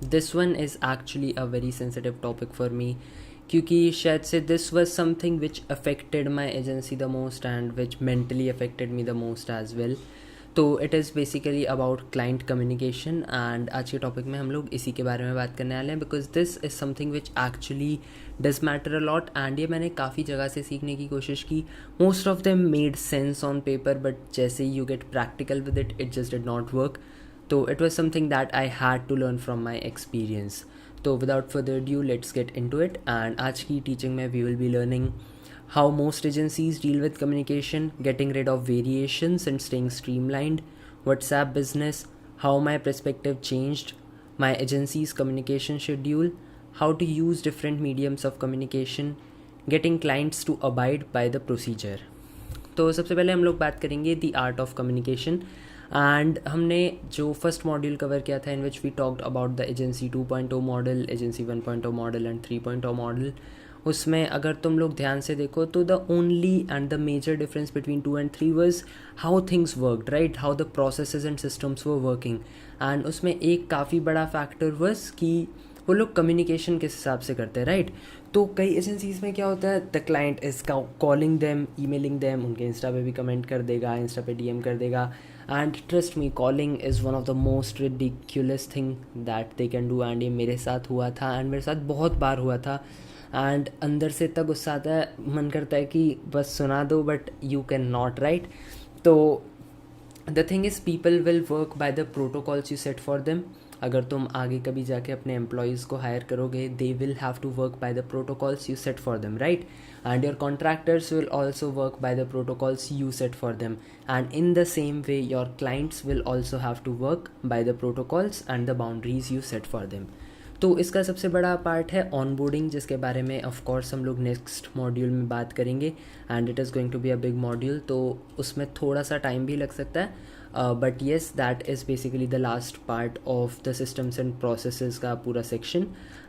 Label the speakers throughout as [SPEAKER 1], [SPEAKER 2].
[SPEAKER 1] This one is actually a very sensitive topic for me, क्योंकि शायद से this was something which affected my agency the most and which mentally affected me the most as well. तो it is basically about client communication and आज के topic में हम लोग इसी के बारे में बात करने वाले हैं, because this is something which actually does matter a lot. And ये मैंने काफ़ी जगह से सीखने की कोशिश की. Most of them made sense on paper, but जैसे you get practical with it, it just did not work. तो it was something that I had to learn from my experience. तो without further due let's get into it. And आज की teaching में we will be learning how most agencies deal with communication, getting rid of variations and staying streamlined, WhatsApp business, how my perspective changed, my agency's communication schedule, how to use different mediums of communication, getting clients to abide by the procedure. तो सबसे पहले हम लोग बात करेंगे the art of communication. And हमने जो first module cover किया था in which we talked about the agency 2.0 model, agency 1.0 model and 3.0 model. उसमें अगर तुम लोग ध्यान से देखो तो the only and the major difference between 2 and 3 was how things worked, right, how the processes and systems were working. And उसमें एक काफ़ी बड़ा फैक्टर वॉज कि वो लोग कम्युनिकेशन किस हिसाब से करते हैं, राइट. तो कई एजेंसीज में क्या होता है, the client is calling them, emailing them, उनके इंस्टा पे भी कमेंट कर देगा, इंस्टा पे डीएम कर देगा. And trust me, calling is one of the most ridiculous thing that they can do. And ये मेरे साथ हुआ था एंड मेरे साथ बहुत बार हुआ था. एंड अंदर से इतना गुस्सा आता है, मन करता है कि बस सुना दो, but you can not, right. तो the thing is people will work by the protocols you set for them. अगर तुम आगे कभी जाके अपने एम्प्लॉयज़ को हायर करोगे, they will have to work by the protocols you set for them, right. And your contractors will also work by the protocols you set for them. And in the same way your clients will also have to work by the protocols and the boundaries you set for them. तो इसका सबसे बड़ा part है onboarding, जिसके बारे में of course हम लोग नेक्स्ट मॉड्यूल में बात करेंगे. And it is going to be a big module, तो उसमें थोड़ा सा टाइम भी लग सकता है. But yes, that is basically the last part of the systems and processes का पूरा section.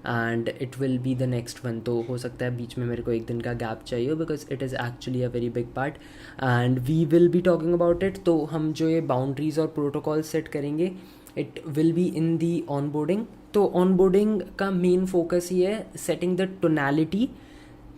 [SPEAKER 1] And it will be the next one. तो हो सकता है बीच में मेरे को एक दिन का गैप चाहिए, because it is actually a very big part and we will be talking about it. तो हम जो ये बाउंड्रीज और प्रोटोकॉल सेट करेंगे, it will be in the onboarding. तो ऑनबोर्डिंग का मेन फोकस ही है setting the tonality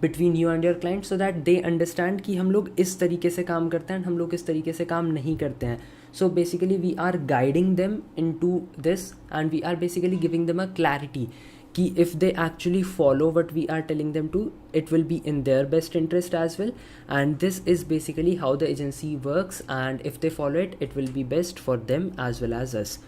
[SPEAKER 1] between you and your client, so that they understand कि हम लोग इस तरीके से काम करते हैं, हम लोग इस तरीके से काम नहीं करते हैं. So basically we are guiding them into this and we are basically giving them a clarity कि if they actually follow what we are telling them to, it will be in their best interest as well. And this is basically how the agency works. And if they follow it, it will be best for them as well as us.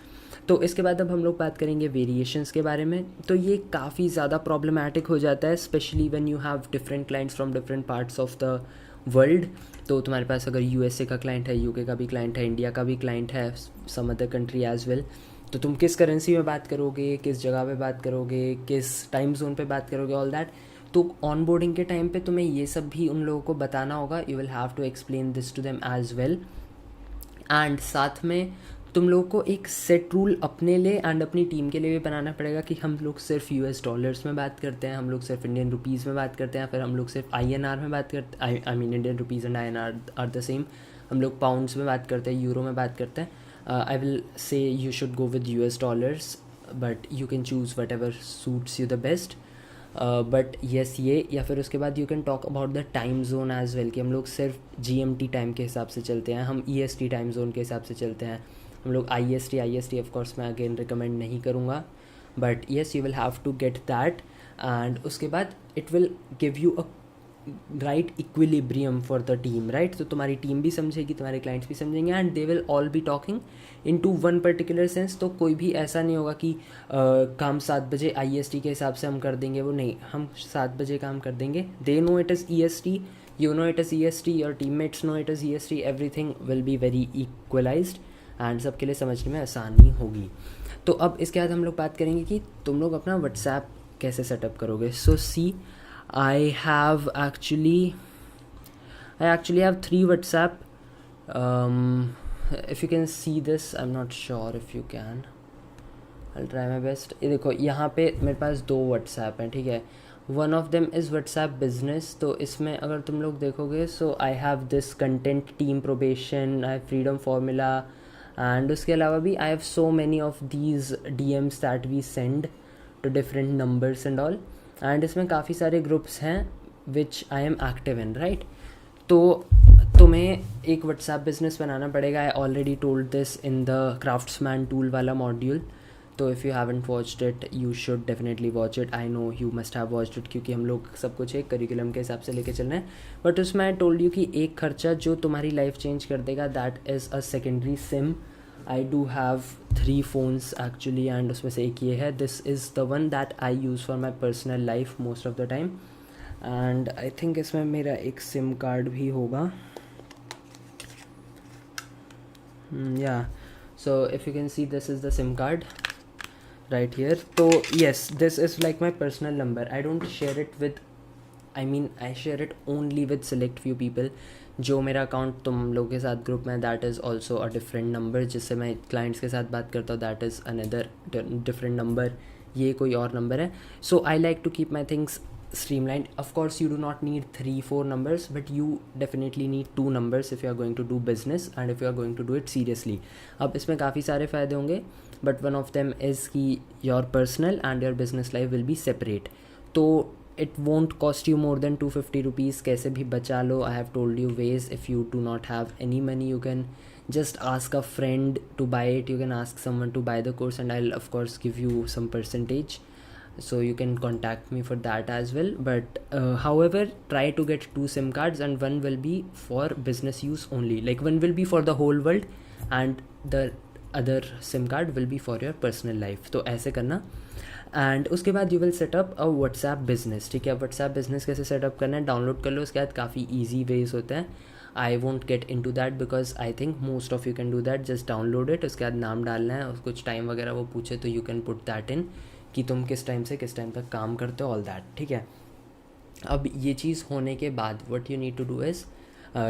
[SPEAKER 1] तो इसके बाद अब हम लोग बात करेंगे variations के बारे में. तो ये काफ़ी ज़्यादा प्रॉब्लमैटिक हो जाता है, specially when you have different clients from different parts of the world. तो तुम्हारे पास अगर यूएसए का क्लाइंट है, यूके का भी क्लाइंट है, इंडिया का भी क्लाइंट है, some other country as well. तो तुम किस करेंसी में बात करोगे, किस जगह पे बात करोगे, किस टाइम जोन पे बात करोगे, ऑल दैट. तो ऑन बोर्डिंग के टाइम पे तुम्हें ये सब भी उन लोगों को बताना होगा. You will have to explain this to them as well. And साथ में तुम लोगों को एक सेट रूल अपने लिए एंड अपनी टीम के लिए भी बनाना पड़ेगा कि हम लोग सिर्फ यूएस डॉलर्स में बात करते हैं, हम लोग सिर्फ इंडियन रुपीज़ में बात करते हैं, फिर हम लोग सिर्फ आईएनआर में बात करते हैं. I mean Indian rupees and INR are the same. हम लोग पाउंड्स में बात करते हैं, यूरो में बात करते हैं. I will say you should go with US dollars, but you can choose whatever suits you the best. But yes, ये या फिर उसके बाद you can talk about the time zone as well, कि हम लोग सिर्फ जीएमटी टाइम के हिसाब से चलते हैं, हम ईएसटी टाइम जोन के हिसाब से चलते हैं, हम लोग I S T of course मैं अगेन रिकमेंड नहीं करूँगा. But yes, you will have to get that. And उसके बाद it will give you a right equilibrium for the team, right. तो तुम्हारी टीम भी समझेगी, तुम्हारे क्लाइंट्स भी समझेंगे, and they will all be talking into one particular sense. तो कोई भी ऐसा नहीं होगा कि काम 7 बजे IST के हिसाब से हम कर देंगे, वो नहीं, हम 7 बजे काम कर देंगे. They know it is EST, you know it is EST, your teammates know it is EST, everything will be very equalized and सबके लिए समझने में आसानी होगी. तो अब इसके बाद हम लोग बात करेंगे कि तुम लोग अपना व्हाट्सएप कैसे सेटअप करोगे. सो सी, आई actually have 3 WhatsApp. If you can see this, I'm not sure if you can. I'll try my best. ये देखो, यहाँ पे मेरे पास 2 WhatsApp हैं, ठीक है. One of them is WhatsApp business. तो इसमें अगर तुम लोग देखोगे, so I have this content team probation, I have freedom formula, and उसके अलावा भी I have so many of these DMs that we send to different numbers and all, and इसमें काफ़ी सारे ग्रुप्स हैं which I am active in, right. तो तुम्हें एक व्हाट्सएप बिजनेस बनाना पड़ेगा. I already told this in the craftsman tool वाला मॉड्यूल. तो if you haven't watched it you should definitely watch it. I know you must have watched it, क्योंकि हम लोग सब कुछ एक करिकुलम के हिसाब से लेके चल रहे हैं. बट उसमें आई टोल्ड यू कि एक खर्चा जो तुम्हारी लाइफ चेंज कर देगा, that is a secondary SIM. I do have 3 phones actually, and उसमें से एक ये है. This is the one that I use for my personal life most of the time. And I think इसमें मेरा एक सिम कार्ड भी होगा. Yeah, so if you can see, this is the SIM card right here. So yes, this is like my personal number. I don't share it with, I share it only with select few people. जो मेरा account तुम लोगों के साथ group में, that is also a different number. जिससे मैं clients के साथ बात करता हूँ, that is another different number. ये कोई और नंबर है. So I like to keep my things streamlined. Of course you do not need 3-4 numbers, but you definitely need 2 numbers if you are going to do business and if you are going to do it seriously. अब इसमें काफ़ी सारे फ़ायदे होंगे, but one of them is कि your personal and your business life will be separate. तो it won't cost you more than 250 rupees. कैसे भी बचा लो. I have told you ways. If you do not have any money, you can just ask a friend to buy it. You can ask someone to buy the course, and I'll of course give you some percentage. So you can contact me for that as well. But however, try to get 2 SIM cards, and one will be for business use only. Like one will be for the whole world and the other SIM card will be for your personal life. तो ऐसे करना. And उसके बाद you will set up a WhatsApp business. ठीक है, WhatsApp business कैसे setup करना है, डाउनलोड कर लो. उसके बाद काफ़ी ईजी वेज होते हैं. I won't get into that because I think most of you can do that. Just download it. उसके बाद नाम डालना है, कुछ टाइम वगैरह वो पूछे तो you can put that in कि तुम किस टाइम से किस टाइम तक काम करते हो, ऑल दैट. ठीक है. अब ये चीज़ होने के बाद what you need to do is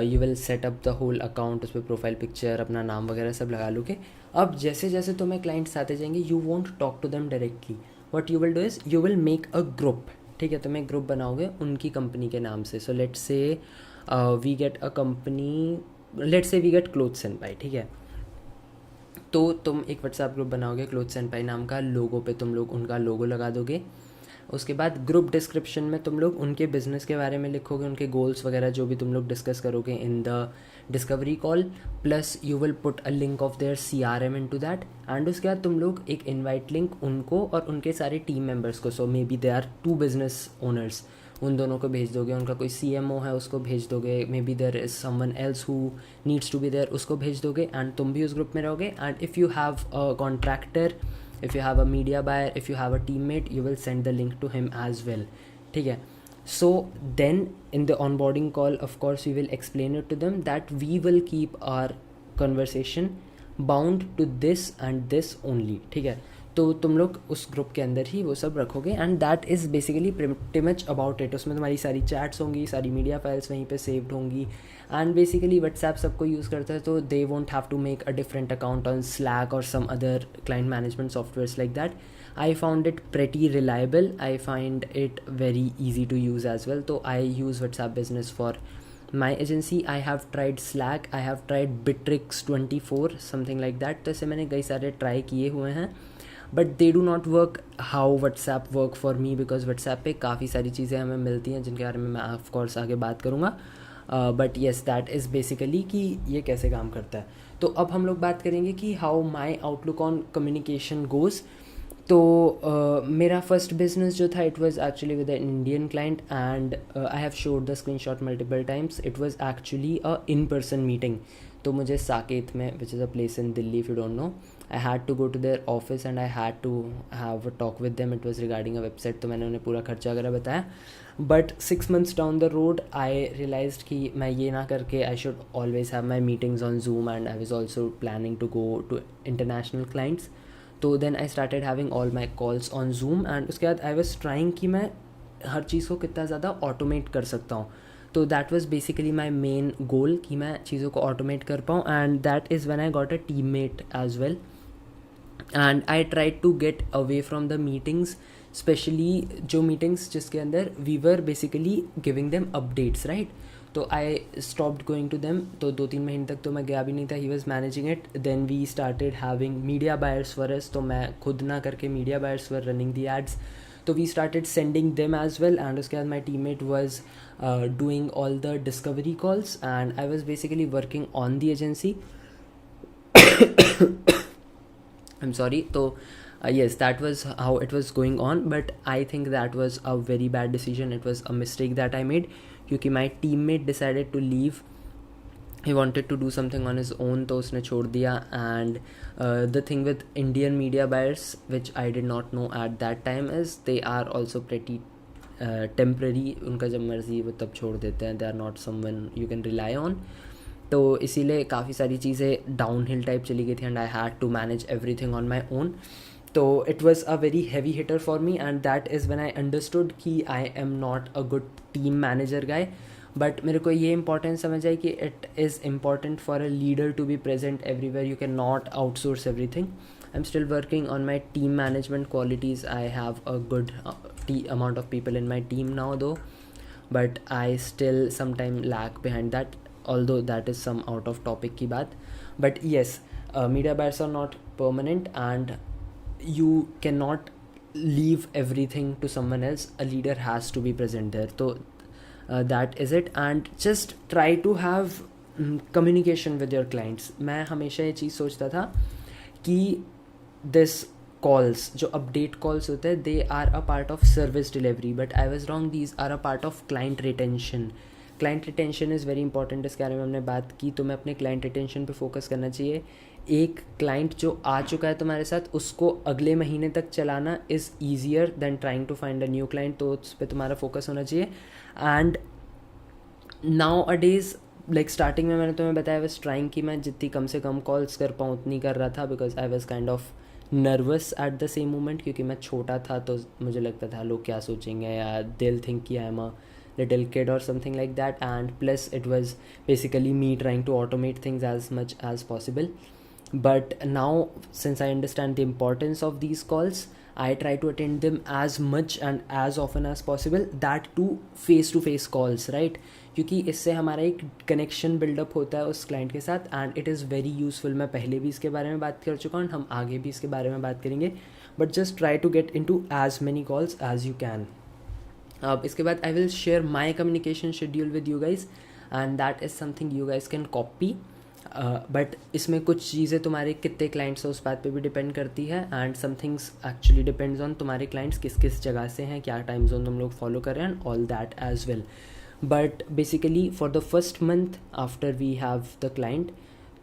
[SPEAKER 1] you will set up the whole account. उस पर प्रोफाइल पिक्चर, अपना नाम वगैरह सब लगा लोगे. अब जैसे जैसे तुम्हें क्लाइंट्स आते जाएंगे, you won't talk to them directly. What you will do is you will make a group. ठीक है, तुम एक ग्रुप बनाओगे उनकी कंपनी के नाम से. So let's say we get a company, let's say we get clothes and buy. ठीक है, तो तुम एक व्हाट्सएप ग्रुप बनाओगे क्लोथ्स एंड बाय नाम का. लोगो पे तुम लोग उनका लोगो लगा दोगे. उसके बाद ग्रुप डिस्क्रिप्शन में तुम लोग उनके बिज़नेस के बारे में लिखोगे, उनके गोल्स वगैरह जो भी तुम लोग डिस्कस करोगे in the discovery call. Plus you will put a link of their CRM into that. And उसके बाद तुम लोग एक इनवाइट लिंक उनको और उनके सारे टीम मेंबर्स को, so maybe they are 2 business owners, उन दोनों को भेज दोगे. उनका कोई CMO है उसको भेज दोगे. Maybe there is someone else who needs to be there, उसको भेज दोगे. एंड तुम भी उस ग्रुप में रहोगे. And if you have a contractor, if you have a media buyer, if you have a teammate, you will send the link to him as well. ठीक है. So then in the onboarding call, of course we will explain it to them that we will keep our conversation bound to this and this only. ठीक है, तो तुम लोग उस group के अंदर ही वो सब रखोगे. And that is basically pretty much about it. उसमें तुम्हारी सारी चैट्स होंगी, सारी मीडिया फाइल्स वहीं पे सेव्ड होंगी. एंड बेसिकली व्हाट्सएप सबको यूज़ करता है, तो they won't have to make a different account on Slack और some other client management softwares like that. I found it pretty reliable. I find it very easy to use as well. तो I use WhatsApp business for my agency. I have tried Slack, I have tried Bittrex 24, something like that. तो ऐसे मैंने कई सारे try किए हुए हैं, but they do not work how WhatsApp work for me. Because WhatsApp पे काफ़ी सारी चीज़ें हमें मिलती हैं जिनके बारे में मैं ऑफ कोर्स आगे बात करूँगा. But yes, that is basically कि ये कैसे काम करता है. तो अब हम लोग बात करेंगे कि how my outlook on communication goes. तो मेरा फर्स्ट बिजनेस जो था, it was actually with an Indian client. And I have showed the screenshot multiple times. It was actually a in person meeting. तो मुझे साकेत में, which is a place in Delhi if you don't know, I had to go to their office and I had to have a talk with them. It was regarding a website. तो मैंने उन्हें पूरा खर्चा वगैरह बताया. But 6 months down the road I realized कि मैं ये ना करके I should always have my meetings on Zoom. And I was also planning to go to international clients. तो then I started having all my calls on Zoom. And उसके बाद I was trying कि मैं हर चीज़ को कितना ज़्यादा automate कर सकता हूँ. तो that was basically my main goal कि मैं चीज़ों को ऑटोमेट कर पाऊँ. And that is when I got a team mate as well. And I tried to get away from the meetings, specially जो मीटिंग्स जिसके अंदर we were basically giving them updates, right. तो I stopped going to them. तो 2-3 महीने तक तो मैं गया भी नहीं था. He was managing it. Then we started having media buyers for us. तो मैं खुद ना करके media buyers were running the ads. तो we started sending them as well. And उसके बाद my teammate was doing all the discovery calls and I was basically working on the agency. I'm sorry. So yes, that was how it was going on, but I think that was a very bad decision. It was a mistake that I made क्योंकि my teammate decided to leave. He wanted to do something on his own, तो उसने छोड़ दिया. And the thing with Indian media buyers, which I did not know at that time, is they are also pretty temporary. उनका जब मर्जी वो तब छोड़ देते हैं. They are not someone you can rely on. तो इसीलिए काफ़ी सारी चीज़ें डाउन हिल टाइप चली गई थी and I had to manage everything on my own. तो it was a very heavy hitter for me and that is when I understood कि I am not a good team manager guy. But मेरे को ये important समझ आई कि it is important for a leader to be present everywhere. You can not outsource everything. I am still working on my team management qualities. I have a good amount of people in my team now though, but I still sometime lag behind that, although that is some out of topic की बात. But yes, media buyers are not permanent and you cannot leave everything to someone else. A leader has to be present there. So that is it. And just try to have communication with your clients. मैं हमेशा ये चीज़ सोचता था कि this calls, जो update calls होते हैं, they are a part of service delivery, but I was wrong. These are a part of client retention. Client retention is very important. इसके बारे में हमने बात की. तो मैं अपने क्लाइंट रिटेंशन पे फोकस करना चाहिए. एक क्लाइंट जो आ चुका है तुम्हारे साथ, उसको अगले महीने तक चलाना is easier than trying to find a new client. तो उस पर तुम्हारा फोकस होना चाहिए. And nowadays like starting में मैंने तुम्हें बताया वॉज ट्राइंग कि मैं जितनी कम से कम कॉल्स कर पाऊँ उतनी कर रहा था, because I was kind of nervous at the same moment. क्योंकि मैं छोटा था तो मुझे लगता था लोग क्या सोचेंगे, या दिल थिंक कि I am a little kid or something like that. And plus it was basically me trying to automate things as much as possible. But now since I understand the importance of these calls, I try to attend them as much and as often as possible. That too face to face calls, right? क्योंकि इससे हमारा एक connection buildup होता है उस client के साथ and it is very useful. मैं पहले भी इसके बारे में बात कर चुका हूँ, हम आगे भी इसके बारे में बात करेंगे. But just try to get into as many calls as you can. इसके बाद I will share my communication schedule with you guys and that is something you guys can copy. But इसमें कुछ चीज़ें तुम्हारे कितने clients हैं उस बात पे भी डिपेंड करती है. And some things actually depends on तुम्हारे क्लाइंट्स किस किस जगह से हैं, क्या टाइम जोन तुम लोग फॉलो कर रहे हैं, and all that as well. But basically for the first month after we have the client,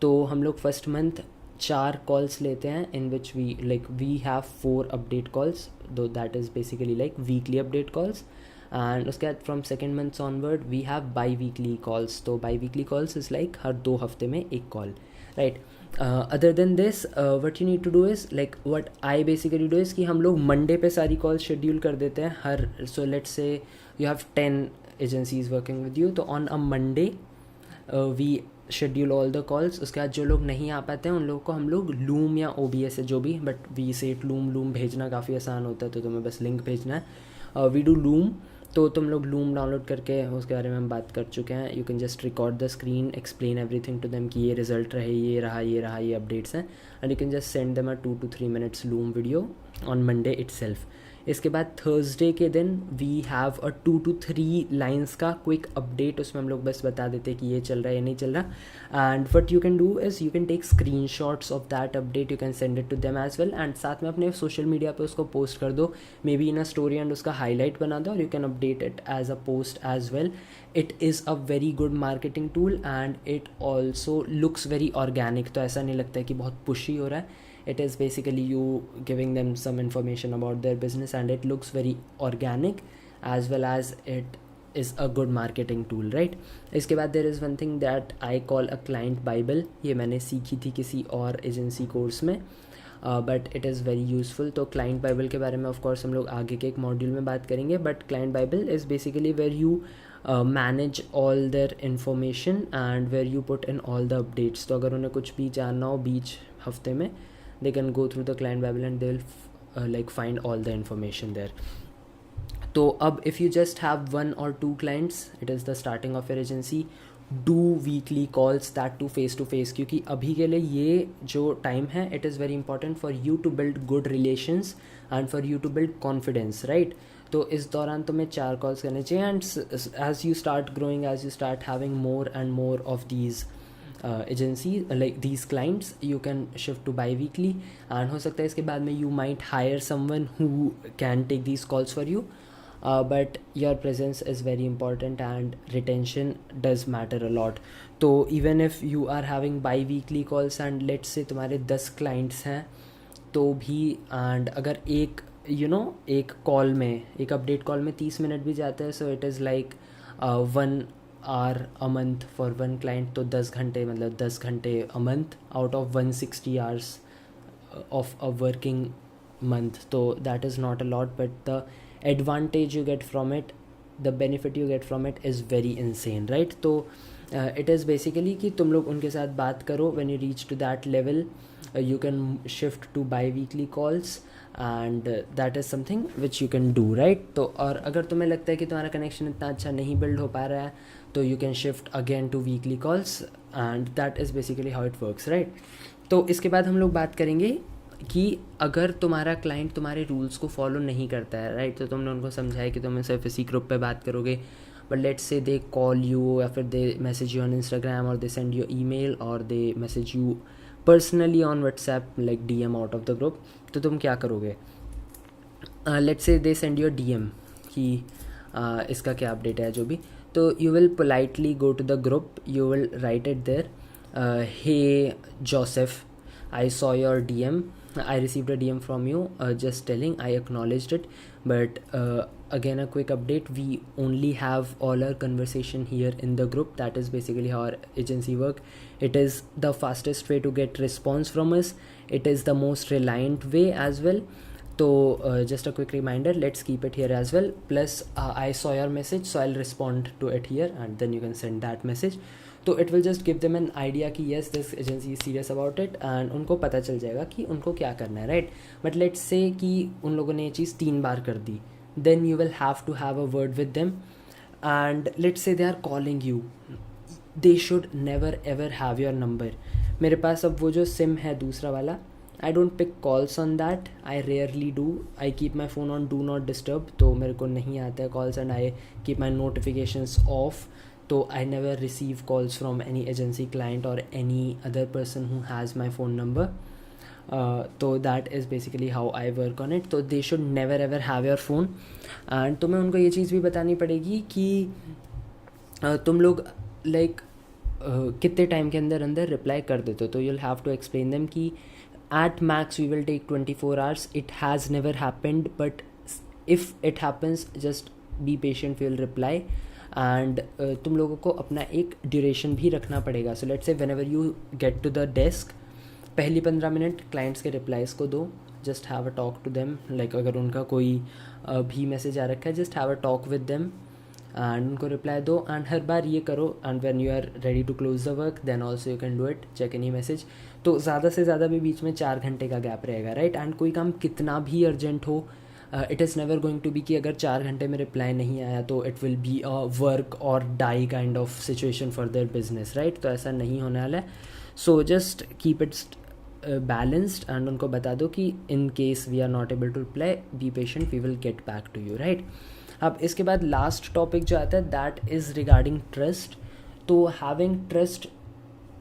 [SPEAKER 1] तो हम लोग फर्स्ट मंथ 4 कॉल्स लेते हैं in which we have 4 update calls. Though that is basically like weekly update calls. And उसके बाद from second months onward we have bi weekly calls. तो bi weekly calls is like हर 2 हफ्ते में एक call, right. Other than this what you need to do is like what I basically do is कि हम लोग Monday पे सारी कॉल शेड्यूल कर देते हैं हर. So let's say you have 10 agencies working with you, तो on a Monday we schedule all the calls. उसके बाद जो लोग नहीं आ पाते हैं उन लोगों को हम लोग लूम या OBS है जो भी, बट वी से लूम भेजना काफ़ी आसान होता है, तो तुम्हें बस लिंक भेजना है. We do Loom. तो तुम लोग लूम डाउनलोड करके, उसके बारे में हम बात कर चुके हैं. You can just record the screen, explain everything to them कि ये रिजल्ट रहे, ये रहा, ये अपडेट्स हैं, and you can just send them a 2 to 3 minutes Loom video on Monday itself. इसके बाद थर्सडे के दिन we have a 2 to 3 lines का क्विक अपडेट. उसमें हम लोग बस बता देते कि ये चल रहा है या नहीं चल रहा. And what you can do is you can take screenshots of that update, you can send it to them as well, and साथ में अपने सोशल मीडिया पे उसको पोस्ट कर दो, maybe in a story, and उसका highlight बना दो, और you can update it as a post as well. It is a very good marketing tool and it also looks very organic. तो ऐसा नहीं लगता है कि बहुत पुशी हो रहा है. It is basically you giving them some information about their business and it looks very organic as well as it is a good marketing tool, right? इसके बाद there is one thing that I call a client bible. ये मैंने सीखी थी किसी और agency course में, but it is very useful. तो क्लाइंट बाइबल के बारे में ऑफ कोर्स हम लोग आगे के एक मॉड्यूल में बात करेंगे. But client bible is basically where you manage all their information and where you put in all the updates. तो अगर उन्हें कुछ भी जानना हो बीच हफ्ते में, they can go through the client bible and they'll like find all the information there. तो अब if you just have 1 or 2 clients, it is the starting of your agency, do weekly calls, that to face, क्योंकि अभी के लिए ये जो time है it is very important for you to build good relations and for you to build confidence, right. तो इस दौरान तुम्हें 4 कॉल्स करने चाहिए. And as you start growing, as you start having more and more of these agency like these clients, you can shift to biweekly. And हो सकता है इसके बाद में you might hire someone who can take these calls for you. But your presence is very important and retention does matter a lot. तो even if you are having bi-weekly calls and let's say तुम्हारे 10 clients हैं तो भी, and अगर एक एक call में, एक अपडेट कॉल में 30 मिनट भी जाते हैं, so it is like 1 hour a month for 1 client. तो 10 घंटे, मतलब 10 घंटे a month out of 160 hours of a working month. तो that is not a lot, but the advantage you get from it, the benefit you get from it is very insane, right? तो it is basically कि तुम लोग उनके साथ बात करो. when you reach to that level, you can shift to bi-weekly calls and that is something which you can do, right? तो और अगर तुम्हें लगता है कि तुम्हारा कनेक्शन इतना अच्छा नहीं बिल्ड हो पा रहा है तो you can shift again to weekly calls and that is basically how it works, right? तो इसके बाद हम लोग बात करेंगे कि अगर तुम्हारा क्लाइंट तुम्हारे रूल्स को फॉलो नहीं करता है, राइट, तो तुमने उनको समझाया कि तुम सिर्फ इसी ग्रुप पे बात करोगे, but let's say they call you या फिर they message you on Instagram और दे सेंड यू ईमेल और they message you personally on WhatsApp like DM out of the group. तो तुम क्या करोगे? Let's say they send your DM कि इसका क्या अपडेट है जो भी, तो you will politely go to the group, you will write it there, hey Joseph, I saw your DM. I received a DM from you just telling I acknowledged it, but again a quick update, we only have all our conversation here in the group. That is basically how our agency work. It is the fastest way to get response from us. It is the most reliant way as well. So just a quick reminder, let's keep it here as well. Plus I saw your message, so I'll respond to it here and then you can send that message. तो it will just give them an idea कि yes this agency is serious about it and उनको पता चल जाएगा कि उनको क्या करना है, राइट. बट लेट्स से कि उन लोगों ने ये चीज़ 3 बार कर दी, then you will have to have a word with them and let's say they are calling you, they should never ever have your number. मेरे पास अब वो जो सिम है दूसरा वाला, I don't pick calls on that, I rarely do, I keep my phone on do not disturb, तो मेरे को नहीं आता है calls and I keep my notifications off. So I never receive calls from any agency client or any other person who has my phone number. So that is basically how I work on it. So they should never ever have your phone. And तुम्हें उनको ये चीज़ भी बतानी पड़ेगी कि तुम लोग like कितने टाइम के अंदर अंदर रिप्लाई कर देते हो. तो you'll have to explain them कि at max we will take 24 hours. It has never happened, but if it happens, just be patient, we will reply. And तुम लोगों को अपना एक ड्यूरेशन भी रखना पड़ेगा. So let's say whenever you get to the desk, पहली 15 minute clients के रिप्लाइज़ को दो, just have a talk to them. Like अगर उनका कोई भी मैसेज आ रखा है, just have a talk with them and उनको रिप्लाई दो. एंड हर बार ये करो and when you are ready to close the work then also you can do it, check any message. तो ज़्यादा से ज़्यादा भी बीच में 4 घंटे का गैप रहेगा, राइट. एंड कोई काम कितना भी अर्जेंट हो, it is never going to be कि अगर 4 घंटे में रिप्लाई नहीं आया तो it will be a work और die kind of situation for their business, right. तो ऐसा नहीं होने वाला है. So just keep it balanced and उनको बता दो कि in case we are not able to reply, be patient, we will get back to you, right. अब इसके बाद लास्ट टॉपिक जो आता है दैट इज़ रिगार्डिंग ट्रस्ट. तो having trust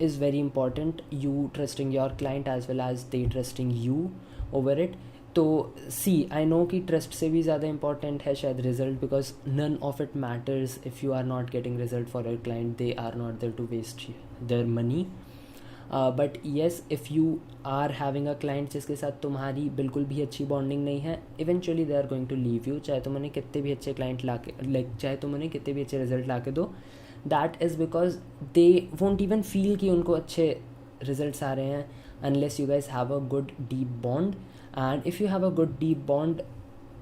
[SPEAKER 1] is very important, you trusting your client as well as they trusting you over it. तो see I know कि trust से भी ज़्यादा इंपॉर्टेंट है शायद result, because none of it matters if you are not getting result for your client, they are not there to waste their money. But yes, if you are having a client जिसके साथ तुम्हारी बिल्कुल भी अच्छी bonding नहीं है, eventually they are going to leave you. चाहे तुम उन्हें कितने भी अच्छे क्लाइंट ला के चाहे तुम उन्हें कितने भी अच्छे रिजल्ट ला के दो, that is because they won't even feel कि उनको अच्छे रिजल्ट्स आ रहे हैं unless you guys have a good deep bond. And if you have a good deep bond,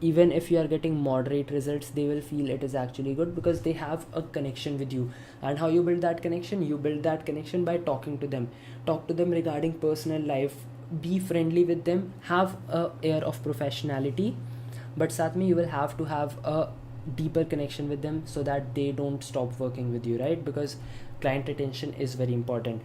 [SPEAKER 1] even if you are getting moderate results, they will feel it is actually good because they have a connection with you. And how you build that connection? You build that connection by talking to them. Talk to them regarding personal life, be friendly with them, have a air of professionality, but साथ में you will have to have a deeper connection with them so that they don't stop working with you, right? Because client retention is very important.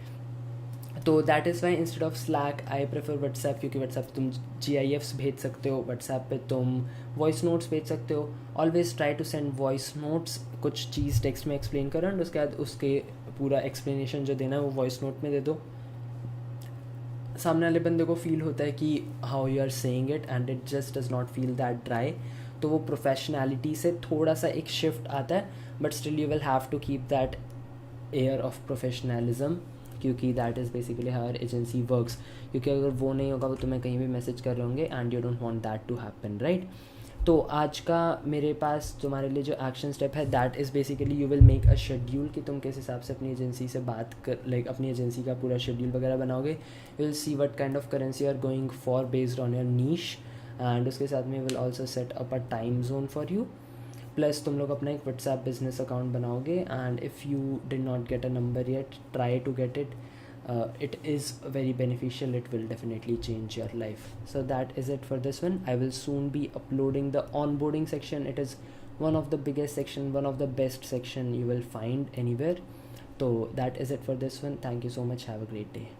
[SPEAKER 1] तो that is why instead of slack I prefer WhatsApp, क्योंकि WhatsApp तुम GIFs भेज सकते हो, WhatsApp पे तुम voice notes भेज सकते हो. Always try to send voice notes. कुछ चीज़ टेक्स्ट में एक्सप्लेन करो एंड उसके बाद उसके पूरा एक्सप्लेनेशन जो देना है वो वॉइस नोट में दे दो. सामने वाले बंदे को फील होता है कि how you are saying it and it just does not feel that dry. तो वो प्रोफेशनैलिटी से थोड़ा सा एक शिफ्ट आता है, but still you will have to keep that air of professionalism, क्योंकि that is basically how agency works. क्योंकि अगर वो नहीं होगा वो तुम्हें कहीं भी मैसेज कर रहे होंगे and you don't want that to happen, right? तो आज का मेरे पास तुम्हारे लिए जो एक्शन स्टेप है that is basically you will make a schedule कि तुम किस हिसाब से अपनी एजेंसी से बात कर, लाइक अपनी एजेंसी का पूरा शेड्यूल वगैरह बनाओगे. You will see what kind of currency are going for based on your niche, and उसके साथ में will also set up a time zone for you. Plus तुम लोग अपना एक व्हाट्सएप बिजनेस अकाउंट बनाओगे, and if you did not get a number yet, try to get it. It is very beneficial. It will definitely change your life. So that is it for this one. I will soon be uploading the onboarding section. It is one of the biggest section, one of the best section you will find anywhere. So that is it for this one. Thank you so much. Have a great day.